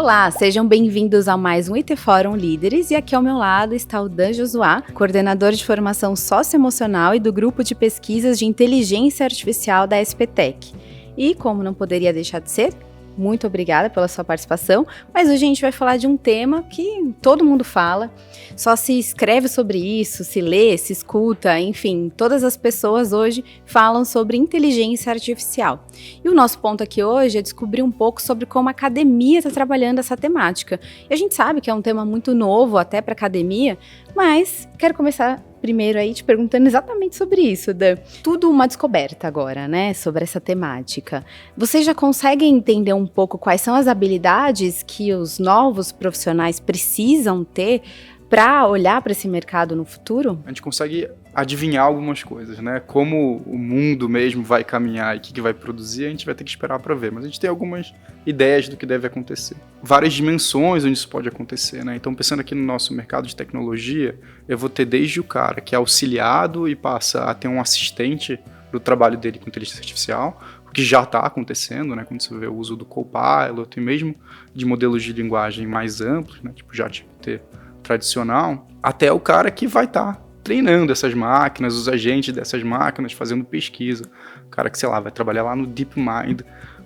Olá, sejam bem-vindos a mais um IT Fórum Líderes e aqui ao meu lado está o Dan Josuá, coordenador de formação socioemocional e do grupo de pesquisas de inteligência artificial da SPTech. E como não poderia deixar de ser, muito obrigada pela sua participação, mas hoje a gente vai falar de um tema que todo mundo fala, só se escreve sobre isso, se lê, se escuta, enfim, todas as pessoas hoje falam sobre inteligência artificial. E o nosso ponto aqui hoje é descobrir um pouco sobre como a academia está trabalhando essa temática. E a gente sabe que é um tema muito novo até para a academia, mas quero começar primeiro aí te perguntando exatamente sobre isso, Dan. Tudo uma descoberta agora, né, sobre essa temática. Vocês já conseguem entender um pouco quais são as habilidades que os novos profissionais precisam ter para olhar para esse mercado no futuro? A gente consegue adivinhar algumas coisas, né? Como o mundo mesmo vai caminhar e o que vai produzir, a gente vai ter que esperar para ver. Mas a gente tem algumas ideias do que deve acontecer. Várias dimensões onde isso pode acontecer, né? Então, pensando aqui no nosso mercado de tecnologia, eu vou ter desde o cara que é auxiliado e passa a ter um assistente do trabalho dele com inteligência artificial, o que já está acontecendo, né? Quando você vê o uso do Copilot e mesmo de modelos de linguagem mais amplos, né? Tipo ChatGPT tradicional, até o cara que vai estar treinando essas máquinas, os agentes dessas máquinas, fazendo pesquisa. O cara que, sei lá, vai trabalhar lá no DeepMind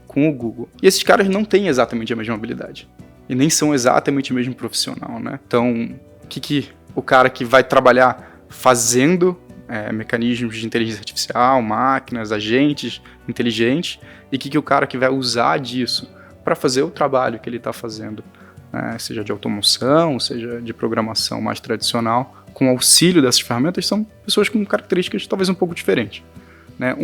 com o Google. E esses caras não têm exatamente a mesma habilidade. E nem são exatamente o mesmo profissional, né? Então, o que o cara que vai trabalhar fazendo mecanismos de inteligência artificial, máquinas, agentes inteligentes, e o que o cara que vai usar disso para fazer o trabalho que ele está fazendo, seja de automoção, seja de programação mais tradicional, com auxílio dessas ferramentas, são pessoas com características talvez um pouco diferentes. Né?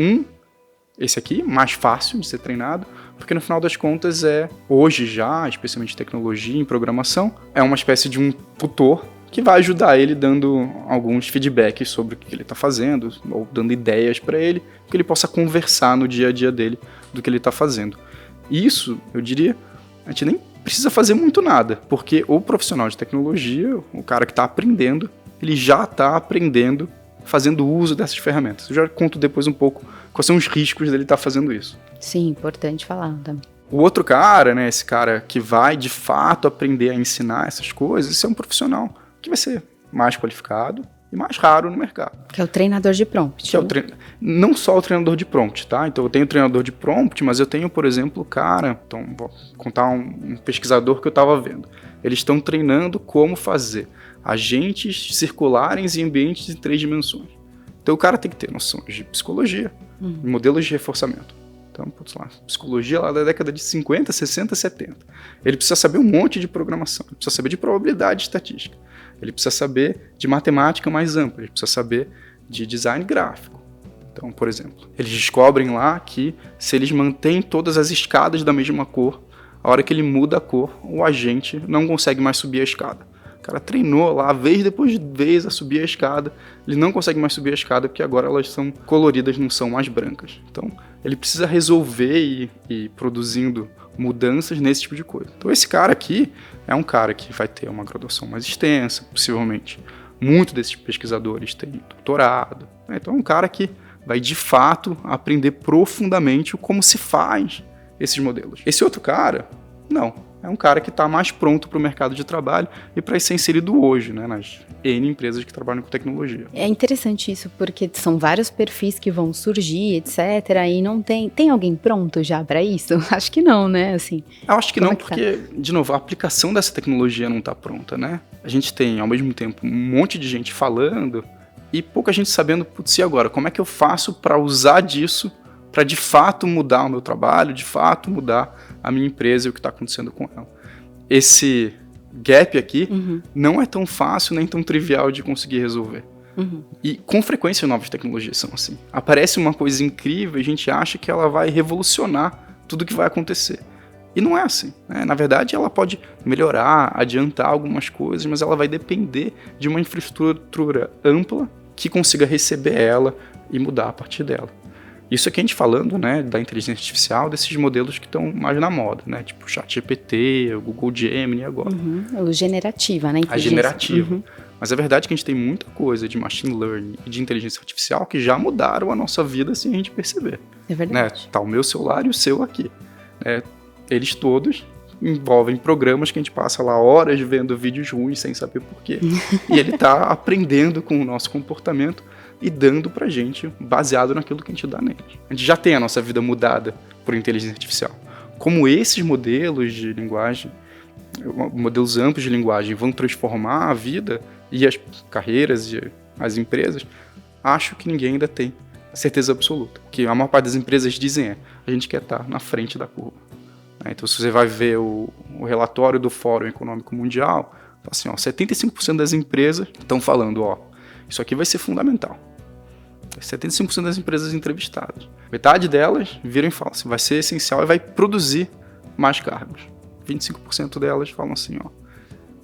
Esse aqui, mais fácil de ser treinado, porque no final das contas hoje já, especialmente em tecnologia, em programação, é uma espécie de um tutor que vai ajudar ele dando alguns feedbacks sobre o que ele está fazendo, ou dando ideias para ele, que ele possa conversar no dia a dia dele do que ele está fazendo. Isso, eu diria, a gente nem precisa fazer muito nada, porque o profissional de tecnologia, o cara que está aprendendo, ele já está aprendendo, fazendo uso dessas ferramentas. Eu já conto depois um pouco quais são os riscos dele estar fazendo isso. Sim, importante falar também. O outro cara, né, esse cara que vai de fato aprender a ensinar essas coisas, esse é um profissional que vai ser mais qualificado e mais raro no mercado. Que é o treinador de prompt. Que é não só o treinador de prompt, tá? Então eu tenho o treinador de prompt, mas eu tenho, por exemplo, então vou contar um pesquisador que eu estava vendo. Eles estão treinando como fazer agentes circularem em ambientes em 3 dimensões. Então o cara tem que ter noções de psicologia, modelos de reforçamento. Então, psicologia lá da década de 50, 60, 70. Ele precisa saber um monte de programação, ele precisa saber de probabilidade estatística, ele precisa saber de matemática mais ampla, ele precisa saber de design gráfico. Então, por exemplo, eles descobrem lá que se eles mantêm todas as escadas da mesma cor, a hora que ele muda a cor, o agente não consegue mais subir a escada. O cara treinou lá, vez depois de vez, a subir a escada. Ele não consegue mais subir a escada porque agora elas são coloridas, não são mais brancas. Então, ele precisa resolver e ir produzindo mudanças nesse tipo de coisa. Então, esse cara aqui é um cara que vai ter uma graduação mais extensa, possivelmente. Muitos desses pesquisadores têm doutorado. Então, é um cara que vai, de fato, aprender profundamente como se faz esses modelos. Esse outro cara, não. É um cara que está mais pronto para o mercado de trabalho e para ser inserido hoje, né, nas N empresas que trabalham com tecnologia. É interessante isso, porque são vários perfis que vão surgir, etc. E não tem alguém pronto já para isso? Acho que não, né? Assim, eu acho que não, porque, de novo, a aplicação dessa tecnologia não está pronta, né? A gente tem, ao mesmo tempo, um monte de gente falando e pouca gente sabendo, putz, e agora? Como é que eu faço para usar disso para, de fato, mudar o meu trabalho, de fato, mudar a minha empresa e o que está acontecendo com ela. Esse gap aqui não é tão fácil nem tão trivial de conseguir resolver. E com frequência novas tecnologias são assim. Aparece uma coisa incrível e a gente acha que ela vai revolucionar tudo que vai acontecer. E não é assim, né? Na verdade, ela pode melhorar, adiantar algumas coisas, mas ela vai depender de uma infraestrutura ampla que consiga receber ela e mudar a partir dela. Isso aqui a gente falando, né, da inteligência artificial, desses modelos que estão mais na moda, né, tipo o ChatGPT, o Google Gemini agora. O generativa, né? A generativa. Mas é verdade que a gente tem muita coisa de machine learning e de inteligência artificial que já mudaram a nossa vida sem a gente perceber. É verdade. Né? Tá o meu celular e o seu aqui. Eles todos envolvem programas que a gente passa lá horas vendo vídeos ruins sem saber porquê. E ele está aprendendo com o nosso comportamento e dando pra gente baseado naquilo que a gente dá nele. A gente já tem a nossa vida mudada por inteligência artificial. Como esses modelos de linguagem, modelos amplos de linguagem vão transformar a vida e as carreiras e as empresas, acho que ninguém ainda tem certeza absoluta. O que a maior parte das empresas dizem a gente quer estar na frente da curva. Então, se você vai ver o relatório do Fórum Econômico Mundial, assim, 75% das empresas estão falando, isso aqui vai ser fundamental. 75% das empresas entrevistadas. Metade delas viram e falam assim, vai ser essencial e vai produzir mais cargos. 25% delas falam assim,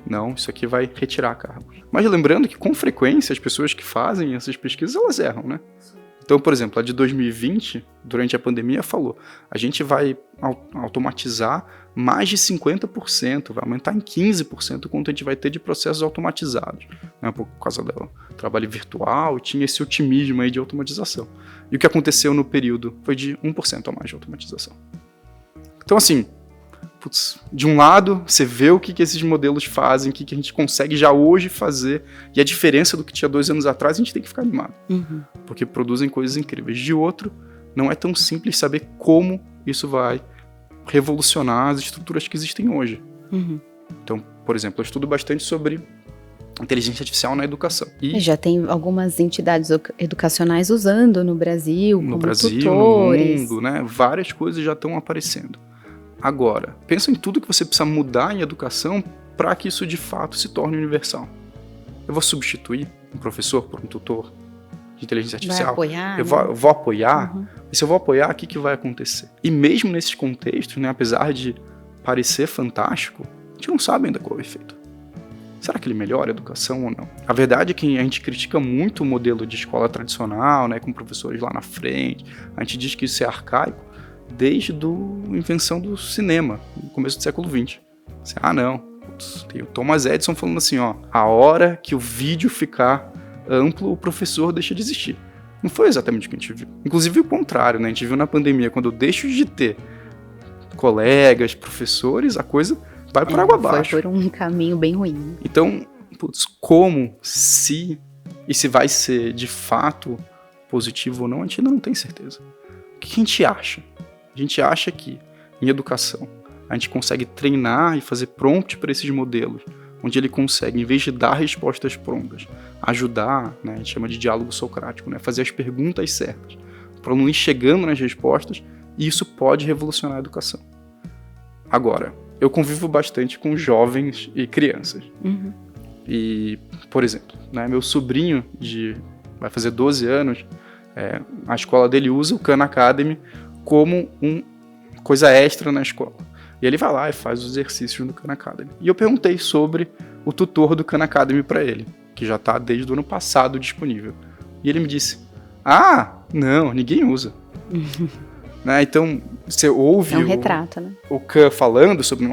não, isso aqui vai retirar cargos. Mas lembrando que, com frequência, as pessoas que fazem essas pesquisas, elas erram, né? Então, por exemplo, a de 2020, durante a pandemia, falou, a gente vai automatizar mais de 50%, vai aumentar em 15% o quanto a gente vai ter de processos automatizados, né, por causa do trabalho virtual, tinha esse otimismo aí de automatização. E o que aconteceu no período foi de 1% a mais de automatização. Então, assim, de um lado, você vê o que esses modelos fazem, o que a gente consegue já hoje fazer, e a diferença do que tinha 2 anos atrás, a gente tem que ficar animado, porque produzem coisas incríveis. De outro, não é tão simples saber como isso vai revolucionar as estruturas que existem hoje. Então, por exemplo, eu estudo bastante sobre inteligência artificial na educação. E já tem algumas entidades educacionais usando no Brasil, como tutores. No mundo, né? Várias coisas já estão aparecendo. Agora, pensa em tudo que você precisa mudar em educação para que isso de fato se torne universal. Eu vou substituir um professor por um tutor de inteligência artificial? Vai apoiar? Eu vou apoiar? E se eu vou apoiar, o que vai acontecer? E mesmo nesses contextos, né, apesar de parecer fantástico, a gente não sabe ainda qual é o efeito. Será que ele melhora a educação ou não? A verdade é que a gente critica muito o modelo de escola tradicional, né, com professores lá na frente. A gente diz que isso é arcaico desde a invenção do cinema, no começo do século XX. Tem o Thomas Edison falando assim, a hora que o vídeo ficar amplo, o professor deixa de existir. Não foi exatamente o que a gente viu. Inclusive o contrário, né? A gente viu na pandemia, quando eu deixo de ter colegas, professores, a coisa vai por água abaixo. Foi por um caminho bem ruim. Então, como, se vai ser de fato positivo ou não, a gente ainda não tem certeza. O que a gente acha? A gente acha que, em educação, a gente consegue treinar e fazer prompt para esses modelos, onde ele consegue, em vez de dar respostas prontas, ajudar, né, a gente chama de diálogo socrático, né, fazer as perguntas certas, para não ir chegando nas respostas, e isso pode revolucionar a educação. Agora, eu convivo bastante com jovens e crianças. E, por exemplo, né, meu sobrinho, vai fazer 12 anos, a escola dele usa o Khan Academy como coisa extra na escola. E ele vai lá e faz os exercícios no Khan Academy. E eu perguntei sobre o tutor do Khan Academy para ele, que já está desde o ano passado disponível. E ele me disse, não, ninguém usa. Né? Então, você ouve retrato, né? O Khan falando sobre,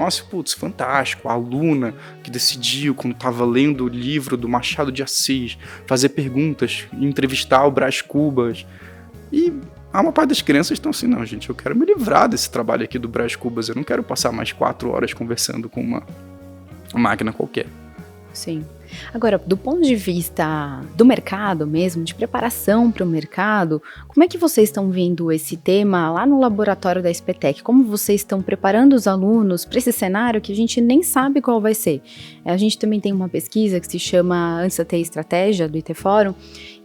fantástico, a aluna que decidiu, quando estava lendo o livro do Machado de Assis, fazer perguntas, entrevistar o Brás Cubas. E a maior parte das crianças estão assim, não, gente, eu quero me livrar desse trabalho aqui do Brás Cubas, eu não quero passar mais 4 horas conversando com uma máquina qualquer. Sim. Agora, do ponto de vista do mercado mesmo, de preparação para o mercado, como é que vocês estão vendo esse tema lá no laboratório da SPTEC? Como vocês estão preparando os alunos para esse cenário que a gente nem sabe qual vai ser? A gente também tem uma pesquisa que se chama Antes da TI Estratégia, do IT Fórum,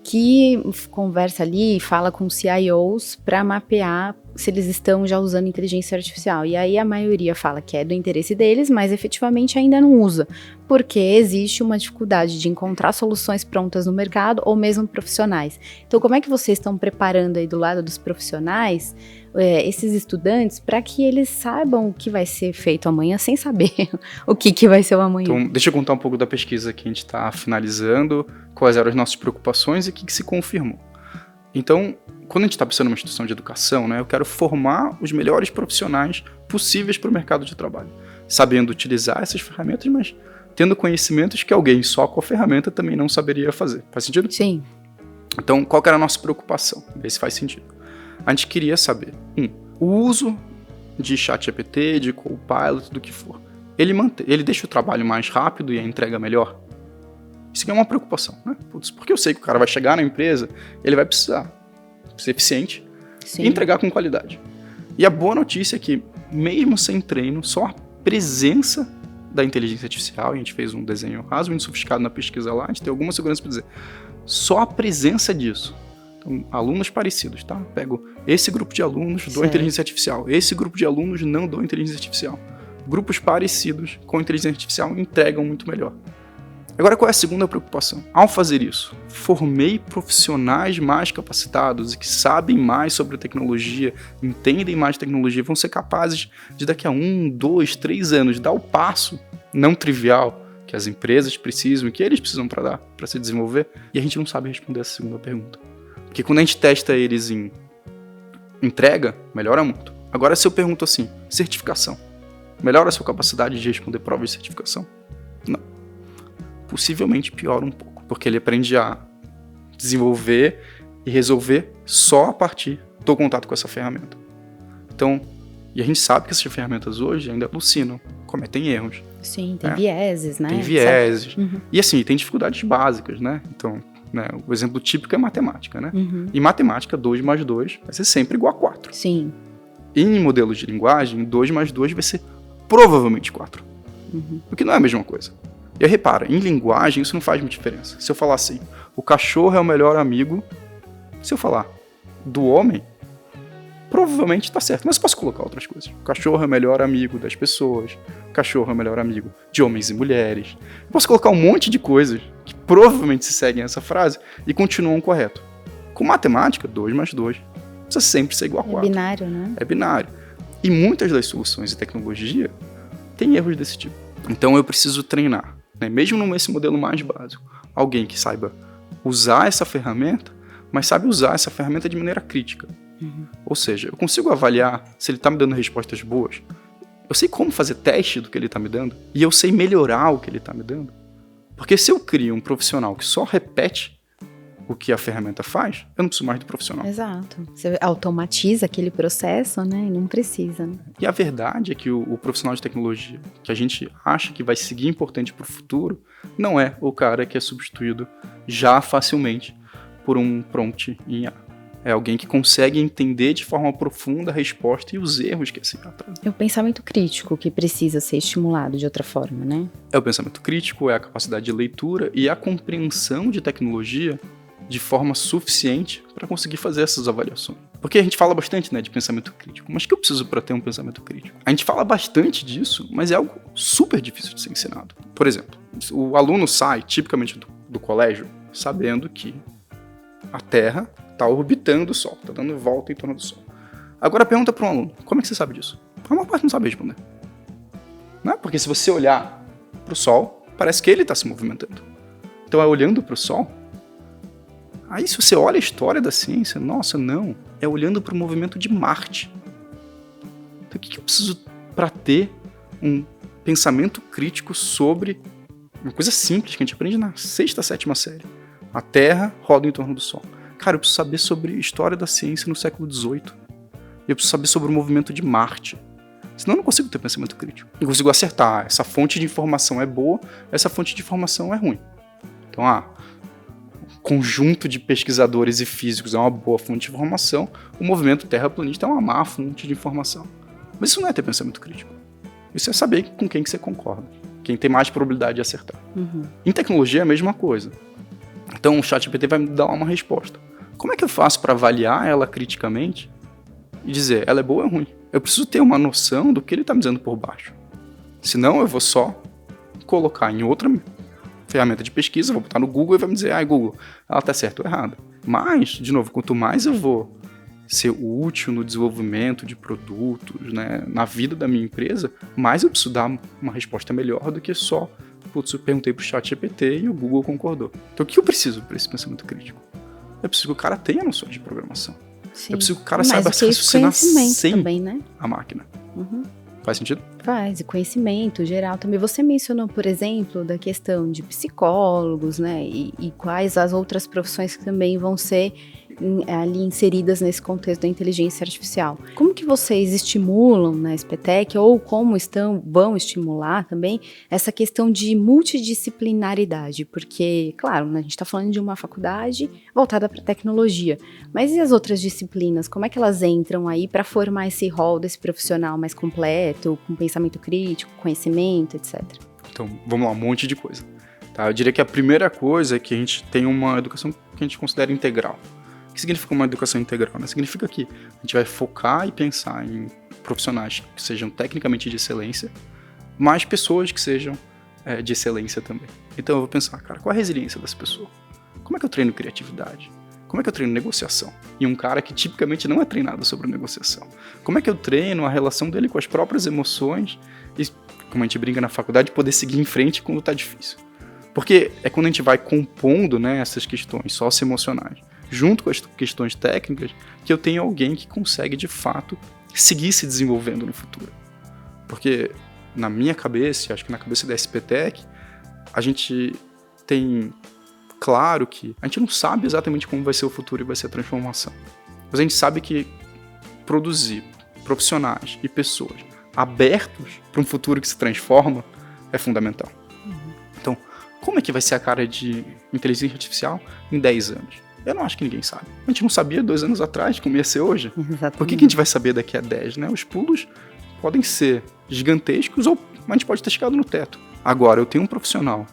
que conversa ali e fala com CIOs para mapear se eles estão já usando inteligência artificial. E aí a maioria fala que é do interesse deles, mas efetivamente ainda não usa, porque existe uma dificuldade de encontrar soluções prontas no mercado ou mesmo profissionais. Então, como é que vocês estão preparando aí do lado dos profissionais esses estudantes para que eles saibam o que vai ser feito amanhã sem saber o que vai ser o amanhã? Então, deixa eu contar um pouco da pesquisa que a gente está finalizando, quais eram as nossas preocupações e o que se confirmou. Então, quando a gente está pensando numa instituição de educação, né, eu quero formar os melhores profissionais possíveis para o mercado de trabalho, sabendo utilizar essas ferramentas, mas tendo conhecimentos que alguém só com a ferramenta também não saberia fazer. Faz sentido? Sim. Então, qual que era a nossa preocupação? Ver se faz sentido. A gente queria saber, o uso de ChatGPT, de Copilot, do que for, ele deixa o trabalho mais rápido e a entrega melhor? Isso aqui é uma preocupação, né? Putz, porque eu sei que o cara vai chegar na empresa, ele vai precisar ser eficiente e entregar com qualidade. E a boa notícia é que, mesmo sem treino, só a presença da inteligência artificial, a gente fez um desenho razoavelmente sofisticado na pesquisa lá, a gente tem alguma segurança para dizer, só a presença disso. Então, alunos parecidos, tá? Pego esse grupo de alunos, dou inteligência artificial. Esse grupo de alunos não dou inteligência artificial. Grupos parecidos com inteligência artificial entregam muito melhor. Agora, qual é a segunda preocupação? Ao fazer isso, formei profissionais mais capacitados e que sabem mais sobre a tecnologia, entendem mais de tecnologia, vão ser capazes de daqui a 1, 2, 3 anos dar o passo não trivial que as empresas precisam e que eles precisam para dar, para se desenvolver, e a gente não sabe responder essa segunda pergunta. Porque quando a gente testa eles em entrega, melhora muito. Agora, se eu pergunto assim, certificação, melhora a sua capacidade de responder provas de certificação? Não. Possivelmente piora um pouco, porque ele aprende a desenvolver e resolver só a partir do contato com essa ferramenta. Então, e a gente sabe que essas ferramentas hoje ainda alucinam, cometem erros. Sim, tem vieses, né? Tem vieses. Uhum. E assim, tem dificuldades básicas, né? Então, né, o exemplo típico é matemática, né? Uhum. Em matemática, 2 mais 2 vai ser sempre igual a 4. Sim. Em modelos de linguagem, 2 mais 2 vai ser provavelmente 4. Uhum. O que não é a mesma coisa. E aí, repara, em linguagem isso não faz muita diferença. Se eu falar assim, o cachorro é o melhor amigo, se eu falar do homem, provavelmente está certo. Mas eu posso colocar outras coisas. O cachorro é o melhor amigo das pessoas, o cachorro é o melhor amigo de homens e mulheres. Eu posso colocar um monte de coisas que provavelmente se seguem essa frase e continuam correto. Com matemática, 2 mais 2 precisa sempre ser igual a 4. É binário, né? É binário. E muitas das soluções de tecnologia têm erros desse tipo. Então eu preciso treinar, né? Mesmo nesse modelo mais básico, alguém que saiba usar essa ferramenta, mas sabe usar essa ferramenta de maneira crítica. Uhum. Ou seja, eu consigo avaliar se ele está me dando respostas boas, eu sei como fazer teste do que ele está me dando, e eu sei melhorar o que ele está me dando. Porque se eu crio um profissional que só repete o que a ferramenta faz, eu não preciso mais do profissional. Exato. Você automatiza aquele processo, né? E não precisa. Né? E a verdade é que o profissional de tecnologia, que a gente acha que vai seguir importante para o futuro, não é o cara que é substituído já facilmente por um prompt em IA. É alguém que consegue entender de forma profunda a resposta e os erros que esse IA traz. É o pensamento crítico que precisa ser estimulado de outra forma, né? É o pensamento crítico, é a capacidade de leitura e a compreensão de tecnologia de forma suficiente para conseguir fazer essas avaliações. Porque a gente fala bastante, né, de pensamento crítico, mas o que eu preciso para ter um pensamento crítico? A gente fala bastante disso, mas é algo super difícil de ser ensinado. Por exemplo, o aluno sai, tipicamente do colégio, sabendo que a Terra está orbitando o Sol, está dando volta em torno do Sol. Agora pergunta para um aluno, como é que você sabe disso? A maior parte não sabe responder. Não é? Porque se você olhar para o Sol, parece que ele está se movimentando. Então é olhando para o Sol. Aí se você olha a história da ciência, nossa, não, é olhando para o movimento de Marte. Então o que eu preciso para ter um pensamento crítico sobre uma coisa simples que a gente aprende na 6ª, 7ª série? A Terra roda em torno do Sol. Cara, eu preciso saber sobre história da ciência no século XVIII. Eu preciso saber sobre o movimento de Marte. Senão eu não consigo ter pensamento crítico. Eu consigo acertar, essa fonte de informação é boa, essa fonte de informação é ruim. Então, conjunto de pesquisadores e físicos é uma boa fonte de informação, o movimento terraplanista é uma má fonte de informação. Mas isso não é ter pensamento crítico. Isso é saber com quem que você concorda, quem tem mais probabilidade de acertar. Uhum. Em tecnologia é a mesma coisa. Então o ChatGPT vai me dar uma resposta. Como é que eu faço para avaliar ela criticamente e dizer, ela é boa ou ruim? Eu preciso ter uma noção do que ele está me dizendo por baixo. Senão eu vou só colocar em outra ferramenta de pesquisa, vou botar no Google e vai me dizer, Google, ela está certa ou errada. Mas, de novo, quanto mais eu vou ser útil no desenvolvimento de produtos, né, na vida da minha empresa, mais eu preciso dar uma resposta melhor do que só, eu perguntei pro ChatGPT e o Google concordou. Então o que eu preciso para esse pensamento crítico? Eu preciso que o cara tenha noções de programação. Sim. Eu preciso que o cara saiba raciocinar sem também, né? a máquina. Uhum. Faz sentido? Faz, e conhecimento geral também. Você mencionou, por exemplo, da questão de psicólogos, né? E quais as outras profissões que também vão ser ali inseridas nesse contexto da inteligência artificial. Como que vocês estimulam na SPTEC, ou como vão estimular também essa questão de multidisciplinaridade? Porque, claro, né, a gente está falando de uma faculdade voltada para tecnologia, mas e as outras disciplinas? Como é que elas entram aí para formar esse rol desse profissional mais completo, com pensamento crítico, conhecimento, etc.? Então, vamos lá, um monte de coisa. Tá? Eu diria que a primeira coisa é que a gente tem uma educação que a gente considera integral. O que significa uma educação integral? Né? Significa que a gente vai focar e pensar em profissionais que sejam tecnicamente de excelência, mas pessoas que sejam de excelência também. Então eu vou pensar, cara, qual a resiliência dessa pessoa? Como é que eu treino criatividade? Como é que eu treino negociação? E um cara que tipicamente não é treinado sobre negociação. Como é que eu treino a relação dele com as próprias emoções e, como a gente brinca na faculdade, poder seguir em frente quando tá difícil? Porque é quando a gente vai compondo, né, essas questões socioemocionais, junto com as questões técnicas, que eu tenho alguém que consegue, de fato, seguir se desenvolvendo no futuro. Porque na minha cabeça, acho que na cabeça da SPTEC, a gente tem claro que a gente não sabe exatamente como vai ser o futuro e vai ser a transformação. Mas a gente sabe que produzir profissionais e pessoas abertos para um futuro que se transforma é fundamental. Então, como é que vai ser a cara de inteligência artificial em 10 anos? Eu não acho que ninguém sabe. A gente não sabia 2 anos atrás como ia ser hoje. Exatamente. Por que a gente vai saber daqui a 10, né? Os pulos podem ser gigantescos ou a gente pode ter chegado no teto. Agora, eu tenho um profissional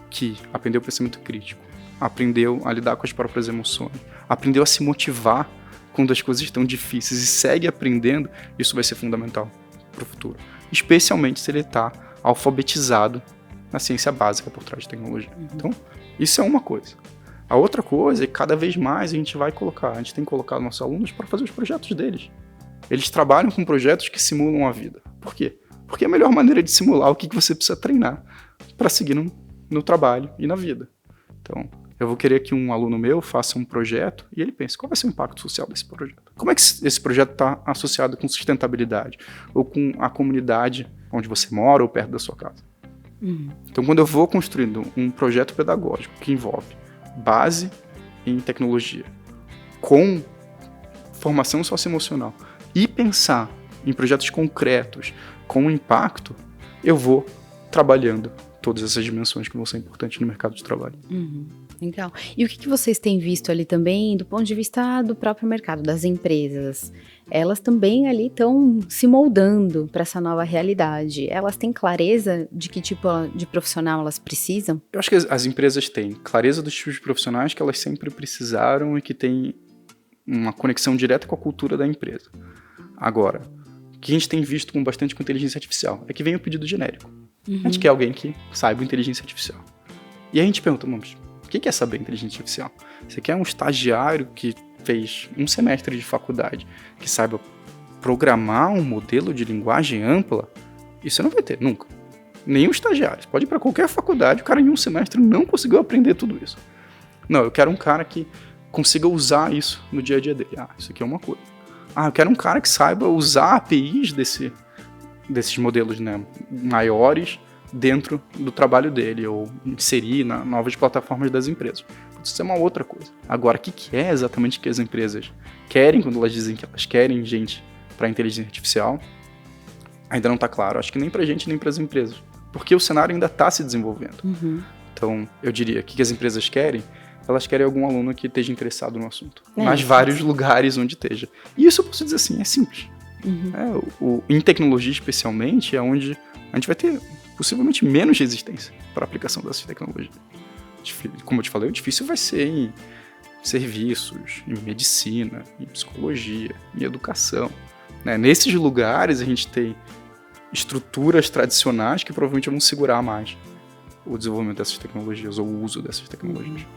que aprendeu o pensamento crítico, aprendeu a lidar com as próprias emoções, aprendeu a se motivar quando as coisas estão difíceis e segue aprendendo, isso vai ser fundamental para o futuro. Especialmente se ele está alfabetizado na ciência básica por trás de tecnologia. Então, isso é uma coisa. A outra coisa é que cada vez mais a gente tem colocado nossos alunos para fazer os projetos deles. Eles trabalham com projetos que simulam a vida. Por quê? Porque é a melhor maneira de simular o que você precisa treinar para seguir no trabalho e na vida. Então, eu vou querer que um aluno meu faça um projeto e ele pense, qual vai ser o impacto social desse projeto? Como é que esse projeto está associado com sustentabilidade? Ou com a comunidade onde você mora ou perto da sua casa? Então, quando eu vou construindo um projeto pedagógico que envolve base em tecnologia, com formação socioemocional, e pensar em projetos concretos com impacto, eu vou trabalhando todas essas dimensões que vão ser importantes no mercado de trabalho. Legal. E o que vocês têm visto ali também do ponto de vista do próprio mercado, das empresas? Elas também ali estão se moldando para essa nova realidade. Elas têm clareza de que tipo de profissional elas precisam? Eu acho que as empresas têm clareza dos tipos de profissionais que elas sempre precisaram e que têm uma conexão direta com a cultura da empresa. Agora, o que a gente tem visto com inteligência artificial é que vem o pedido genérico. A gente quer alguém que saiba inteligência artificial. E a gente pergunta, mas o que é saber inteligência artificial? Você quer um estagiário que fez um semestre de faculdade, que saiba programar um modelo de linguagem ampla? Isso você não vai ter, nunca. Nenhum estagiário. Você pode ir para qualquer faculdade, o cara em um semestre não conseguiu aprender tudo isso. Não, eu quero um cara que consiga usar isso no dia a dia dele. Isso aqui é uma coisa. Eu quero um cara que saiba usar APIs desses modelos, né, maiores dentro do trabalho dele, ou inserir na novas plataformas das empresas. Isso é uma outra coisa. Agora, o que é exatamente que as empresas querem quando elas dizem que elas querem gente para inteligência artificial? Ainda não está claro. Acho que nem para a gente, nem para as empresas. Porque o cenário ainda está se desenvolvendo. Então, eu diria, o que as empresas querem? Elas querem algum aluno que esteja interessado no assunto. Mas vários lugares onde esteja. E isso eu posso dizer assim, é simples. Em tecnologia, especialmente, é onde a gente vai ter possivelmente menos resistência para a aplicação dessas tecnologias. Como eu te falei, o difícil vai ser em serviços, em medicina, em psicologia, em educação. Né? Nesses lugares a gente tem estruturas tradicionais que provavelmente vão segurar mais o desenvolvimento dessas tecnologias ou o uso dessas tecnologias.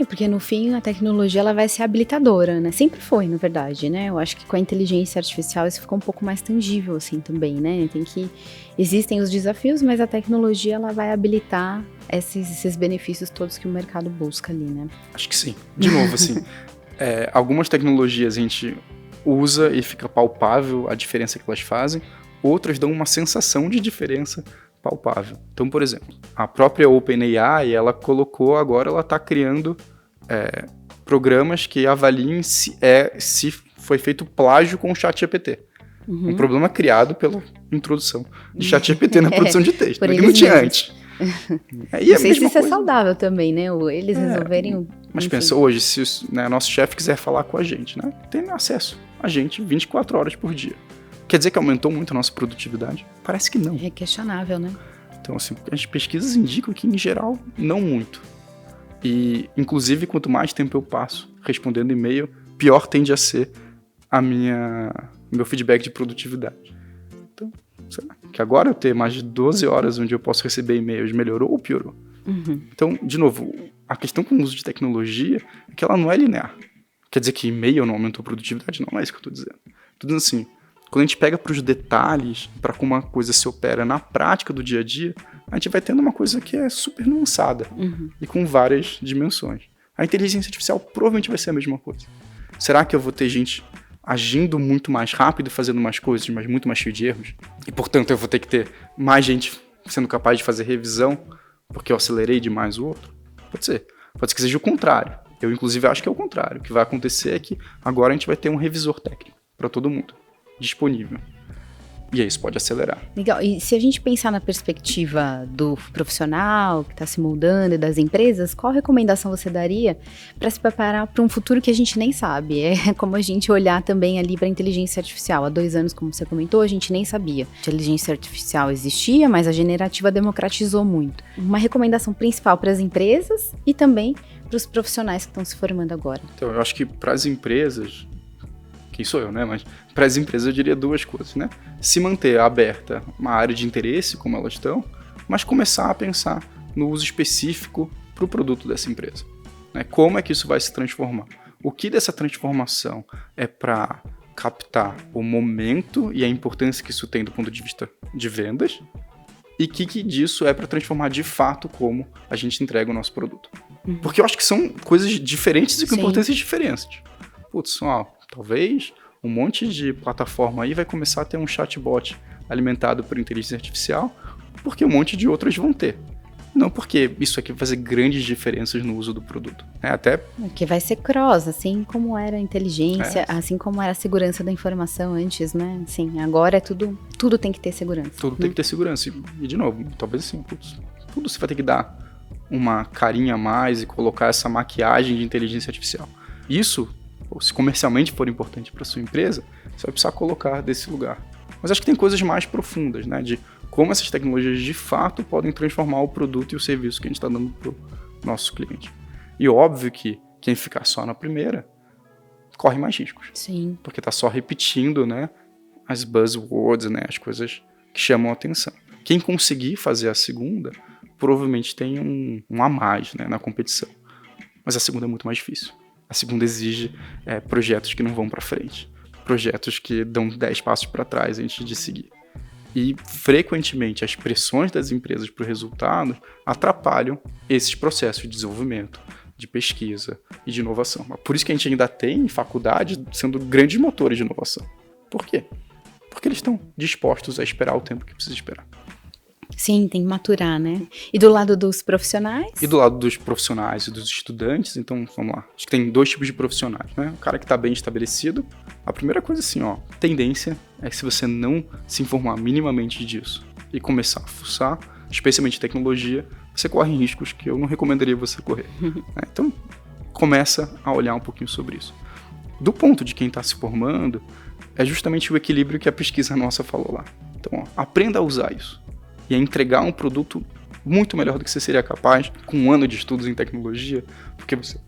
Porque no fim a tecnologia ela vai ser habilitadora, né? Sempre foi, na verdade, né? Eu acho que com a inteligência artificial isso ficou um pouco mais tangível assim também, né? Existem os desafios, mas a tecnologia ela vai habilitar esses benefícios todos que o mercado busca ali, né? Acho que sim. De novo, assim, algumas tecnologias a gente usa e fica palpável a diferença que elas fazem, outras dão uma sensação de diferença palpável. Então, por exemplo, a própria OpenAI, ela está criando programas que avaliem se foi feito plágio com o ChatGPT. Um problema criado pela introdução de ChatGPT na produção de texto, que não tinha antes. Não sei se isso é saudável também, né? Eles resolverem... Mas pensa, hoje, se o nosso chefe quiser falar com a gente, né? Tem acesso a gente 24 horas por dia. Quer dizer que aumentou muito a nossa produtividade? Parece que não. É questionável, né? Então, assim, as pesquisas indicam que, em geral, não muito. E, inclusive, quanto mais tempo eu passo respondendo e-mail, pior tende a ser meu feedback de produtividade. Então, será que agora eu ter mais de 12 horas onde eu posso receber e-mails melhorou ou piorou? Então, de novo, a questão com o uso de tecnologia é que ela não é linear. Quer dizer que e-mail não aumentou a produtividade? Não é isso que eu estou dizendo. Estou dizendo assim, quando a gente pega para os detalhes, para como uma coisa se opera na prática do dia a dia, a gente vai tendo uma coisa que é super nuançada e com várias dimensões. A inteligência artificial provavelmente vai ser a mesma coisa. Será que eu vou ter gente agindo muito mais rápido, fazendo mais coisas, mas muito mais cheio de erros? E, portanto, eu vou ter que ter mais gente sendo capaz de fazer revisão porque eu acelerei demais o outro? Pode ser. Pode ser que seja o contrário. Eu, inclusive, acho que é o contrário. O que vai acontecer é que agora a gente vai ter um revisor técnico para todo mundo disponível. E aí isso pode acelerar. Legal. E se a gente pensar na perspectiva do profissional que está se moldando e das empresas, qual recomendação você daria para se preparar para um futuro que a gente nem sabe? É como a gente olhar também ali para a inteligência artificial. Há 2 anos, como você comentou, a gente nem sabia. A inteligência artificial existia, mas a generativa democratizou muito. Uma recomendação principal para as empresas e também para os profissionais que estão se formando agora. Então, eu acho que para as empresas... Quem sou eu, né? Mas para as empresas eu diria 2 coisas, né? Se manter aberta uma área de interesse, como elas estão, mas começar a pensar no uso específico para o produto dessa empresa. Né? Como é que isso vai se transformar? O que dessa transformação é para captar o momento e a importância que isso tem do ponto de vista de vendas? E o que disso é para transformar de fato como a gente entrega o nosso produto? Porque eu acho que são coisas diferentes e com importâncias diferentes. Putz, talvez um monte de plataforma aí vai começar a ter um chatbot alimentado por inteligência artificial, porque um monte de outras vão ter. Não porque isso aqui vai fazer grandes diferenças no uso do produto. Até... Que vai ser cross, assim como era a inteligência, assim como era a segurança da informação antes, né? Sim, agora é tudo tem que ter segurança. Tudo tem que ter segurança. E de novo, talvez assim, tudo você vai ter que dar uma carinha a mais e colocar essa maquiagem de inteligência artificial. Isso, se comercialmente for importante para sua empresa, você vai precisar colocar desse lugar. Mas acho que tem coisas mais profundas, né? De como essas tecnologias de fato podem transformar o produto e o serviço que a gente está dando para o nosso cliente. E óbvio que quem ficar só na primeira corre mais riscos. Sim. Porque está só repetindo, né, as buzzwords, né, as coisas que chamam a atenção. Quem conseguir fazer a segunda provavelmente tem um a mais, né, na competição. Mas a segunda é muito mais difícil. A segunda exige projetos que não vão para frente. Projetos que dão 10 passos para trás antes de seguir. E, frequentemente, as pressões das empresas para o resultado atrapalham esses processos de desenvolvimento, de pesquisa e de inovação. Por isso que a gente ainda tem faculdade sendo grandes motores de inovação. Por quê? Porque eles estão dispostos a esperar o tempo que precisa esperar. Sim, tem que maturar, né? E do lado dos profissionais? E do lado dos profissionais e dos estudantes, então, vamos lá. Acho que tem 2 tipos de profissionais, né? O cara que está bem estabelecido, a primeira coisa assim, tendência é que se você não se informar minimamente disso e começar a fuçar, especialmente em tecnologia, você corre riscos que eu não recomendaria você correr. Né? Então, começa a olhar um pouquinho sobre isso. Do ponto de quem está se formando, é justamente o equilíbrio que a pesquisa nossa falou lá. Então, aprenda a usar isso. E a entregar um produto muito melhor do que você seria capaz com 1 ano de estudos em tecnologia, porque você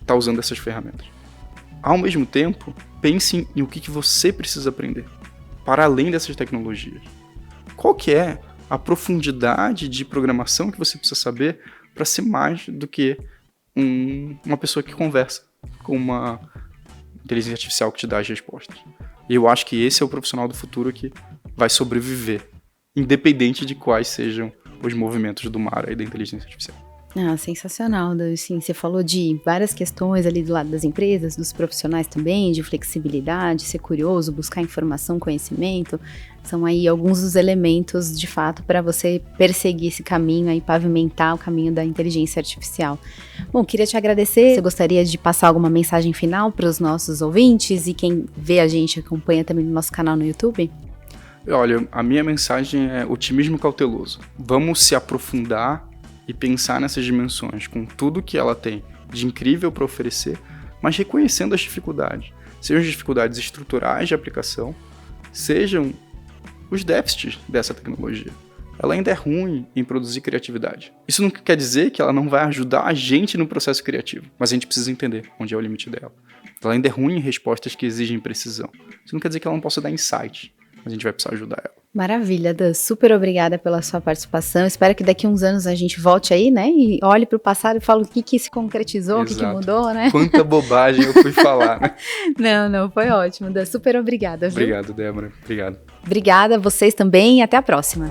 está usando essas ferramentas. Ao mesmo tempo, pense em o que você precisa aprender, para além dessas tecnologias. Qual que é a profundidade de programação que você precisa saber para ser mais do que uma pessoa que conversa com uma inteligência artificial que te dá as respostas. E eu acho que esse é o profissional do futuro que vai sobreviver, independente de quais sejam os movimentos do mar e da inteligência artificial. Ah, sensacional, Dan. Assim, você falou de várias questões ali do lado das empresas, dos profissionais também, de flexibilidade, ser curioso, buscar informação, conhecimento. São aí alguns dos elementos, de fato, para você perseguir esse caminho aí, pavimentar o caminho da inteligência artificial. Bom, queria te agradecer. Você gostaria de passar alguma mensagem final para os nossos ouvintes e quem vê a gente, acompanha também no nosso canal no YouTube? Olha, a minha mensagem é otimismo cauteloso. Vamos se aprofundar e pensar nessas dimensões, com tudo que ela tem de incrível para oferecer, mas reconhecendo as dificuldades. Sejam as dificuldades estruturais de aplicação, sejam os déficits dessa tecnologia. Ela ainda é ruim em produzir criatividade. Isso não quer dizer que ela não vai ajudar a gente no processo criativo, mas a gente precisa entender onde é o limite dela. Ela ainda é ruim em respostas que exigem precisão. Isso não quer dizer que ela não possa dar insight, mas a gente vai precisar ajudar ela. Maravilha, Dan. Super obrigada pela sua participação. Espero que daqui a uns anos a gente volte aí, né? E olhe para o passado e fale o que se concretizou, Exato. o que mudou, né? Quanta bobagem eu fui falar, né? Não, foi ótimo, Dan. Super obrigada, viu? Obrigado, Débora. Obrigado. Obrigada a vocês também e até a próxima.